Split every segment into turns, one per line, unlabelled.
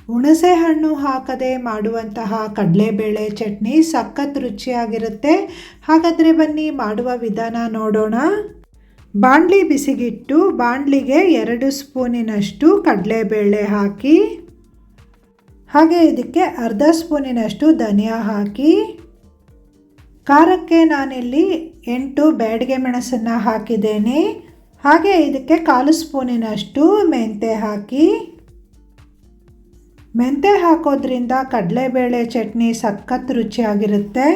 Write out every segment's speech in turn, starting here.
ಹುಣಸೆ ಹಣ್ಣು ಹಾಕದೆ ಮಾಡುವಂತಹ ಕಡಲೆಬೇಳೆ ಚಟ್ನಿ ಸಖತ್ ರುಚಿಯಾಗಿರುತ್ತೆ. ಹಾಗಾದರೆ ಬನ್ನಿ ಮಾಡುವ ವಿಧಾನ ನೋಡೋಣ. ಬಾಣಲಿ ಬಿಸಿಗಿಟ್ಟು ಬಾಣಲಿಗೆ 2 ಸ್ಪೂನಿನಷ್ಟು ಕಡಲೆಬೇಳೆ ಹಾಕಿ, ಹಾಗೆ ಇದಕ್ಕೆ ಅರ್ಧ ಸ್ಪೂನಿನಷ್ಟು ಧನಿಯಾ ಹಾಕಿ, ಖಾರಕ್ಕೆ ನಾನಿಲ್ಲಿ 8 ಬ್ಯಾಡಗೆ ಮೆಣಸನ್ನು ಹಾಕಿದ್ದೇನೆ. ಹಾಗೆ ಇದಕ್ಕೆ 1/4 ಸ್ಪೂನಿನಷ್ಟು ಮೆಂತೆ ಹಾಕಿ. ಮೆಂತೆ ಹಾಕೋದ್ರಿಂದ ಕಡಲೆಬೇಳೆ ಚಟ್ನಿ ಸಖತ್ ರುಚಿಯಾಗಿರುತ್ತೆ.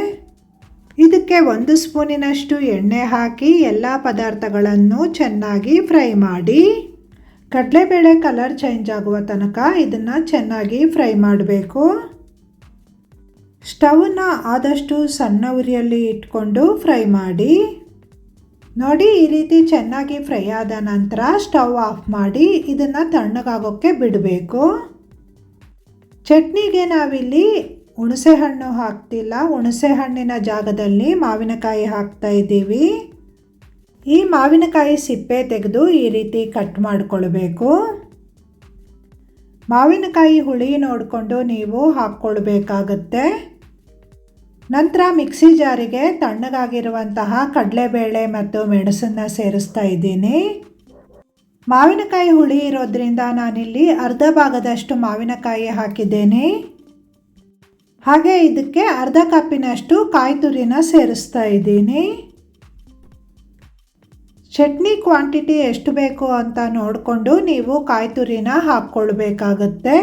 ಇದಕ್ಕೆ 1 ಸ್ಪೂನಿನಷ್ಟು ಎಣ್ಣೆ ಹಾಕಿ ಎಲ್ಲ ಪದಾರ್ಥಗಳನ್ನು ಚೆನ್ನಾಗಿ ಫ್ರೈ ಮಾಡಿ. ಕಡಲೆಬೇಳೆ ಕಲರ್ ಚೇಂಜ್ ಆಗುವ ತನಕ ಇದನ್ನು ಚೆನ್ನಾಗಿ ಫ್ರೈ ಮಾಡಬೇಕು. ಸ್ಟವನ್ನು ಆದಷ್ಟು ಸಣ್ಣ ಉರಿಯಲ್ಲಿ ಇಟ್ಕೊಂಡು ಫ್ರೈ ಮಾಡಿ. ನೋಡಿ, ಈ ರೀತಿ ಚೆನ್ನಾಗಿ ಫ್ರೈ ಆದ ನಂತರ ಸ್ಟವ್ ಆಫ್ ಮಾಡಿ ಇದನ್ನು ತಣ್ಣಗಾಗೋಕ್ಕೆ ಬಿಡಬೇಕು. ಚಟ್ನಿಗೆ ನಾವಿಲ್ಲಿ ಹುಣಸೆ ಹಣ್ಣು ಹಾಕ್ತಿಲ್ಲ, ಹುಣಸೆ ಹಣ್ಣಿನ ಜಾಗದಲ್ಲಿ ಮಾವಿನಕಾಯಿ ಹಾಕ್ತಾ ಇದ್ದೀವಿ. ಈ ಮಾವಿನಕಾಯಿ ಸಿಪ್ಪೆ ತೆಗೆದು ಈ ರೀತಿ ಕಟ್ ಮಾಡಿಕೊಳ್ಬೇಕು. ಮಾವಿನಕಾಯಿ ಹುಳಿ ನೋಡಿಕೊಂಡು ನೀವು ಹಾಕ್ಕೊಳ್ಬೇಕಾಗತ್ತೆ. ನಂತರ ಮಿಕ್ಸಿ ಜಾರಿಗೆ ತಣ್ಣಗಾಗಿರುವಂತಹ ಕಡಲೆಬೇಳೆ ಮತ್ತು ಮೆಣಸನ್ನು ಸೇರಿಸ್ತಾ ಇದ್ದೀನಿ. ಮಾವಿನಕಾಯಿ ಹುಳಿ ಇರೋದ್ರಿಂದ ನಾನಿಲ್ಲಿ ಅರ್ಧ ಭಾಗದಷ್ಟು ಮಾವಿನಕಾಯಿ ಹಾಕಿದ್ದೇನೆ. ಹಾಗೆ ಇದಕ್ಕೆ ಅರ್ಧ ಕಪ್ಪಿನಷ್ಟು ಕಾಯಿ ತುರಿನ ಸೇರಿಸ್ತಾ ಇದ್ದೀನಿ. ಚಟ್ನಿ ಕ್ವಾಂಟಿಟಿ ಎಷ್ಟು ಬೇಕು ಅಂತ ನೋಡಿಕೊಂಡು ನೀವು ಕಾಯಿ ತುರಿನ ಹಾಕ್ಕೊಳ್ಬೇಕಾಗತ್ತೆ.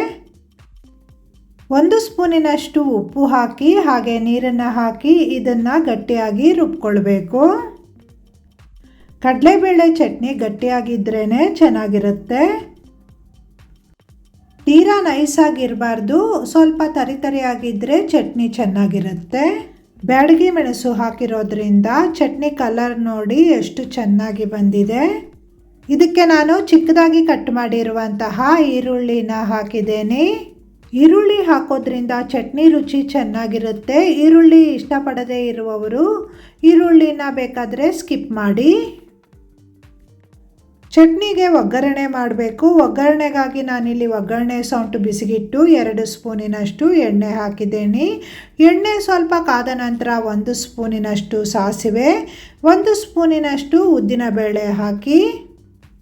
1 ಸ್ಪೂನಿನಷ್ಟು ಉಪ್ಪು ಹಾಕಿ ಹಾಗೆ ನೀರನ್ನು ಹಾಕಿ ಇದನ್ನು ಗಟ್ಟಿಯಾಗಿ ರುಬ್ಕೊಳ್ಬೇಕು. ಕಡಲೆಬೇಳೆ ಚಟ್ನಿ ಗಟ್ಟಿಯಾಗಿದ್ರೇ ಚೆನ್ನಾಗಿರುತ್ತೆ. ತೀರಾ ನೈಸಾಗಿರಬಾರ್ದು, ಸ್ವಲ್ಪ ತರಿತರಿಯಾಗಿದ್ದರೆ ಚಟ್ನಿ ಚೆನ್ನಾಗಿರುತ್ತೆ. ಬ್ಯಾಡಗಿ ಮೆಣಸು ಹಾಕಿರೋದ್ರಿಂದ ಚಟ್ನಿ ಕಲರ್ ನೋಡಿ ಎಷ್ಟು ಚೆನ್ನಾಗಿ ಬಂದಿದೆ. ಇದಕ್ಕೆ ನಾನು ಚಿಕ್ಕದಾಗಿ ಕಟ್ ಮಾಡಿರುವಂತಹ ಈರುಳ್ಳಿನ ಹಾಕಿದ್ದೇನೆ. ಈರುಳ್ಳಿ ಹಾಕೋದ್ರಿಂದ ಚಟ್ನಿ ರುಚಿ ಚೆನ್ನಾಗಿರುತ್ತೆ. ಈರುಳ್ಳಿ ಇಷ್ಟಪಡದೇ ಇರುವವರು ಈರುಳ್ಳಿನ ಬೇಕಾದರೆ ಸ್ಕಿಪ್ ಮಾಡಿ. ಚಟ್ನಿಗೆ ಒಗ್ಗರಣೆ ಮಾಡಬೇಕು. ಒಗ್ಗರಣೆಗಾಗಿ ನಾನಿಲ್ಲಿ ಒಗ್ಗರಣೆ ಸೌಟು ಬಿಸಿಗಿಟ್ಟು 2 ಸ್ಪೂನಿನಷ್ಟು ಎಣ್ಣೆ ಹಾಕಿದ್ದೇನೆ. ಎಣ್ಣೆ ಸ್ವಲ್ಪ ಕಾದ ನಂತರ 1 ಸ್ಪೂನಿನಷ್ಟು ಸಾಸಿವೆ, 1 ಸ್ಪೂನಿನಷ್ಟು ಉದ್ದಿನಬೇಳೆ ಹಾಕಿ,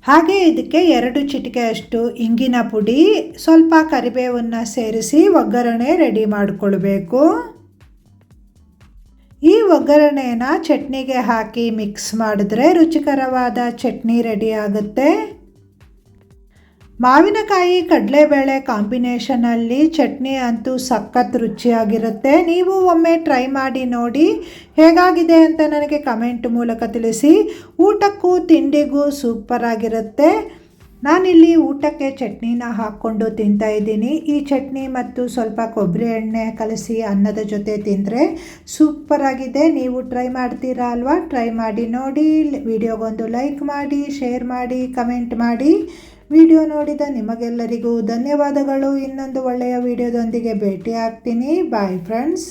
ಹಾಗೆ ಇದಕ್ಕೆ 2 ಚಿಟಿಕೆಯಷ್ಟು ಇಂಗಿನ ಪುಡಿ, ಸ್ವಲ್ಪ ಕರಿಬೇವನ್ನು ಸೇರಿಸಿ ಒಗ್ಗರಣೆ ರೆಡಿ ಮಾಡಿಕೊಳ್ಬೇಕು. ಈ ಒಗ್ಗರಣೆನ ಚಟ್ನಿಗೆ ಹಾಕಿ ಮಿಕ್ಸ್ ಮಾಡಿದ್ರೆ ರುಚಿಕರವಾದ ಚಟ್ನಿ ರೆಡಿ ಆಗುತ್ತೆ. ಮಾವಿನಕಾಯಿ ಕಡಲೆಬೇಳೆ ಕಾಂಬಿನೇಷನಲ್ಲಿ ಚಟ್ನಿ ಅಂತೂ ಸಖತ್ ರುಚಿಯಾಗಿರುತ್ತೆ. ನೀವು ಒಮ್ಮೆ ಟ್ರೈ ಮಾಡಿ ನೋಡಿ, ಹೇಗಾಗಿದೆ ಅಂತ ನನಗೆ ಕಮೆಂಟ್ ಮೂಲಕ ತಿಳಿಸಿ. ಊಟಕ್ಕೂ ತಿಂಡಿಗೂ ಸೂಪರ್ ಆಗಿರುತ್ತೆ. ನಾನಿಲ್ಲಿ ಊಟಕ್ಕೆ ಚಟ್ನಿನ ಹಾಕ್ಕೊಂಡು ತಿಂತಾ ಇದ್ದೀನಿ. ಈ ಚಟ್ನಿ ಮತ್ತು ಸ್ವಲ್ಪ ಕೊಬ್ಬರಿ ಎಣ್ಣೆ ಕಲಸಿ ಅನ್ನದ ಜೊತೆ ತಿಂದರೆ ಸೂಪರಾಗಿದೆ. ನೀವು ಟ್ರೈ ಮಾಡ್ತೀರಾ ಅಲ್ವಾ? ಟ್ರೈ ಮಾಡಿ ನೋಡಿ. ವಿಡಿಯೋಗೊಂದು ಲೈಕ್ ಮಾಡಿ, ಶೇರ್ ಮಾಡಿ, ಕಮೆಂಟ್ ಮಾಡಿ. ವಿಡಿಯೋ ನೋಡಿದ ನಿಮಗೆಲ್ಲರಿಗೂ ಧನ್ಯವಾದಗಳು. ಇನ್ನೊಂದು ಒಳ್ಳೆಯ ವಿಡಿಯೋದೊಂದಿಗೆ ಭೇಟಿ ಆಗ್ತೀನಿ. Bye friends.